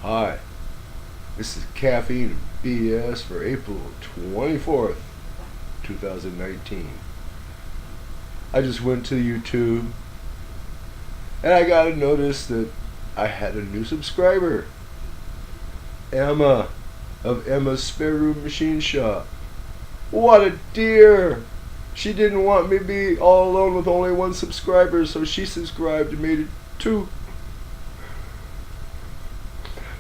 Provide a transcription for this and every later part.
Hi, this is Caffeine BS for April 24th, 2019. I just went to YouTube and I got a notice that I had a new subscriber, Emma of Emma's Spare Room Machine Shop. What a dear! She didn't want me to be all alone with only one subscriber, so she subscribed and made it two.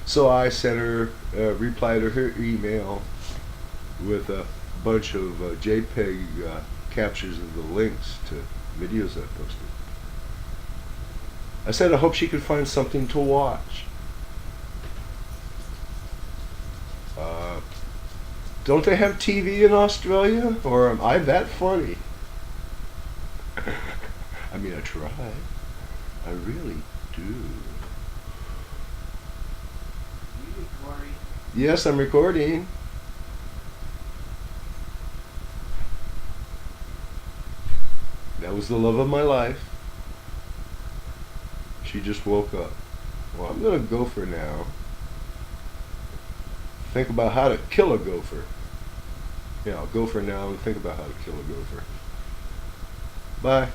So I sent her a reply to her email with a bunch of JPEG captures of the links to videos I posted. I said I hope she could find something to watch. Don't they have TV in Australia? Or am I that funny? I mean, I try. I really do. Yes, I'm recording. That was the love of my life. She just woke up. Well, I'm gonna gopher now. Think about how to kill a gopher. Yeah, I'll gopher now and think about how to kill a gopher. Bye.